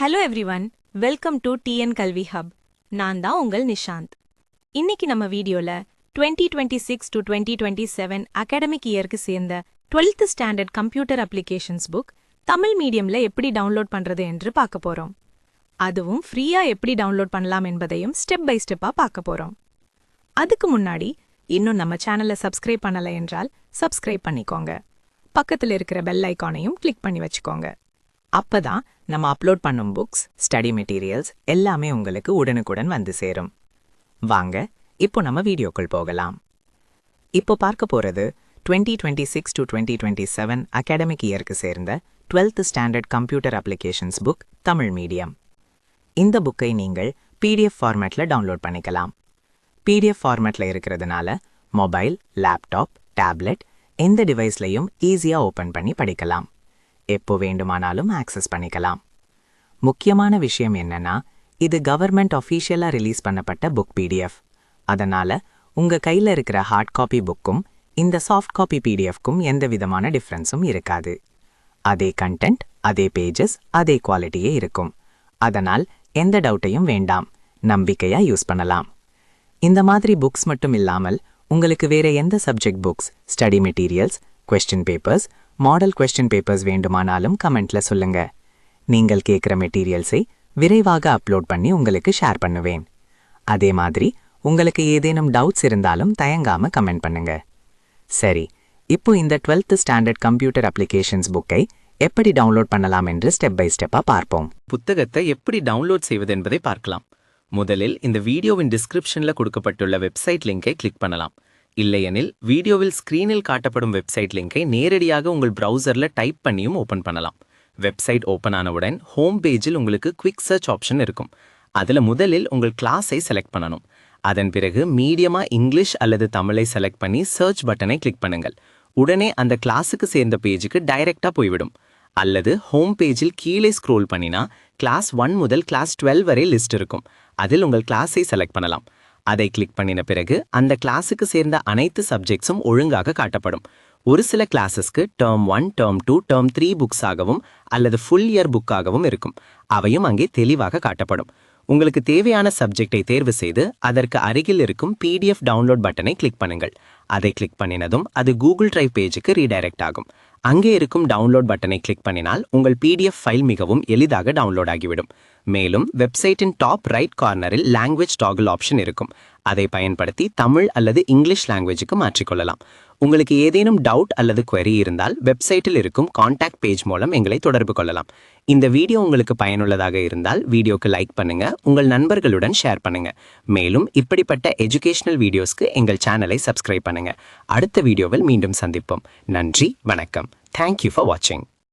Hello everyone, welcome to TN கல்வி hub. நான் தான் உங்கள் நிஷாந்த். இன்னைக்கு நம்ம வீடியோல 2026 to 2027 அகாடமிக் இயருக்கு சேர்ந்த 12th standard computer applications book Tamil மீடியம்ல எப்படி டவுன்லோட் பண்றது என்று பார்க்க போறோம். அதுவும் ஃப்ரீயா எப்படி டவுன்லோட் பண்ணலாம் என்பதையும் ஸ்டெப் பை ஸ்டெப்பா பார்க்க போறோம். அதுக்கு முன்னாடி இன்னும் நம்ம சேனலை சப்ஸ்கிரைப் பண்ணல என்றால் சப்ஸ்கிரைப் பண்ணிக்கோங்க. பக்கத்தில் இருக்கிற பெல் ஐகானையும் கிளிக் பண்ணி வச்சுக்கோங்க. அப்பதான் நம்ம அப்லோட் பண்ணும் புக்ஸ், ஸ்டடி மெட்டீரியல்ஸ் எல்லாமே உங்களுக்கு உடனுக்குடன் வந்து சேரும். வாங்க இப்போ நம்ம வீடியோக்குள் போகலாம். இப்போ பார்க்க போறது 2026 to 2027 அகாடமிக் இயருக்கு சேர்ந்த 12th standard computer applications book Tamil medium. இந்த புக்கை நீங்கள் பிடிஎஃப் ஃபார்மேட்ல டவுன்லோட் பண்ணிக்கலாம். பிடிஎஃப் ஃபார்மேட்ல இருக்கிறதுனால மொபைல், லேப்டாப், டேப்லெட் எந்த டிவைஸ்லையும் ஈஸியா ஓபன் பண்ணி படிக்கலாம். எப்போ வேண்டுமானாலும் ஆக்சஸ் பண்ணிக்கலாம். முக்கியமான விஷயம் என்னன்னா, இது கவர்மெண்ட் அஃபீஷியலா ரிலீஸ் பண்ணப்பட்ட புக் பிடிஎஃப். அதனால உங்க கையில இருக்கிற ஹார்ட் காப்பி புக்கும் இந்த சாஃப்ட் காப்பி பிடிஎஃப்க்கும் எந்த விதமான டிஃபரன்ஸும் இருக்காது. அதே கண்டென்ட், அதே பேஜஸ், அதே குவாலிட்டியே இருக்கும். அதனால் எந்த டவுட்டையும் வேண்டாம், நம்பிக்கையா யூஸ் பண்ணலாம். இந்த மாதிரி புக்ஸ் மட்டும் இல்லாமல் உங்களுக்கு வேற எந்த subject books, study materials, question papers, model question papers வேண்டுமானாலும் கமெண்ட்ல சொல்லுங்க. நீங்கள் கேட்குற மெட்டீரியல்ஸை விரைவாக அப்லோட் பண்ணி உங்களுக்கு ஷேர் பண்ணுவேன். அதே மாதிரி உங்களுக்கு ஏதேனும் டவுட்ஸ் இருந்தாலும் தயங்காம கமெண்ட் பண்ணுங்க. சரி, இப்போ இந்த 12th ஸ்டாண்டர்ட் கம்ப்யூட்டர் அப்ளிகேஷன்ஸ் புக்கை எப்படி டவுன்லோட் பண்ணலாம் என்று ஸ்டெப் பை ஸ்டெப்பா பார்ப்போம். புத்தகத்தை எப்படி டவுன்லோட் செய்வது என்பதை பார்க்கலாம். முதலில் இந்த வீடியோவின் டிஸ்கிரிப்ஷன்ல கொடுக்கப்பட்டுள்ள வெப்சைட் லிங்கை கிளிக் பண்ணலாம். இல்லையெனில் வீடியோவில் ஸ்கிரீனில் காட்டப்படும் வெப்சைட் லிங்கை நேரடியாக உங்கள் ப்ரௌசர்ல டைப் பண்ணியும் ஓபன் பண்ணலாம். வெப்சைட் ஓபன் ஆனவுடன் ஹோம் பேஜில் உங்களுக்கு குவிக் சர்ச் ஆப்ஷன் இருக்கும். அதுல முதலில் உங்கள் கிளாஸை செலக்ட் பண்ணணும். அதன் பிறகு மீடியமா இங்கிலீஷ் அல்லது தமிழை செலக்ட் பண்ணி சர்ச் பட்டனை கிளிக் பண்ணுங்கள். உடனே அந்த கிளாஸுக்கு சேர்ந்த பேஜுக்கு டைரக்டா போய்விடும். அல்லது ஹோம் பேஜில் கீழே ஸ்க்ரோல் பண்ணினா கிளாஸ் 1 முதல் கிளாஸ் 12 வரை லிஸ்ட் இருக்கும். அதில் உங்கள் கிளாஸை செலக்ட் பண்ணலாம். அதை கிளிக் பண்ணின பிறகு அந்த கிளாஸுக்கு சேர்ந்த அனைத்து சப்ஜெக்ட்ஸும் ஒழுங்காக காட்டப்படும். ஒரு சில கிளாஸஸ்க்கு டேர்ம் 1, டேர்ம் 2, டேர்ம் 3 புக்ஸாகவும் அல்லது ஃபுல் இயர் புக்காகவும் இருக்கும். அவையும் அங்கே தெளிவாக காட்டப்படும். உங்களுக்கு தேவையான சப்ஜெக்டை தேர்வு செய்து அதற்கு அருகில் இருக்கும் பிடிஎஃப் டவுன்லோட் பட்டனை கிளிக் பண்ணுங்கள். அதை கிளிக் பண்ணினதும் அது கூகுள் டிரைவ் பேஜுக்கு ரீடைரக்ட் ஆகும். அங்கே இருக்கும் டவுன்லோட் பட்டனை கிளிக் பண்ணினால் உங்கள் பிடிஎஃப் ஃபைல் மிகவும் எளிதாக டவுன்லோட் ஆகிவிடும். மேலும் வெப்சைட்டின் டாப் ரைட் கார்னரில் லாங்குவேஜ் டாகிள் ஆப்ஷன் இருக்கும். அதை பயன்படுத்தி தமிழ் அல்லது இங்கிலீஷ் லாங்குவேஜுக்கு மாற்றிக்கொள்ளலாம். உங்களுக்கு ஏதேனும் டவுட் அல்லது query இருந்தால் வெப்சைட்டில் இருக்கும் கான்டாக்ட் பேஜ் மூலம் எங்களை தொடர்பு கொள்ளலாம். இந்த வீடியோ உங்களுக்கு பயனுள்ளதாக இருந்தால் வீடியோக்கு லைக் பண்ணுங்க, உங்கள் நண்பர்களுடன் ஷேர் பண்ணுங்க. மேலும் இப்படிப்பட்ட எஜுகேஷனல் வீடியோஸ்க்கு எங்கள் சேனலை சப்ஸ்கிரைப் பண்ணுங்க. அடுத்த வீடியோவில் மீண்டும் சந்திப்போம். நன்றி, வணக்கம். Thank you for watching.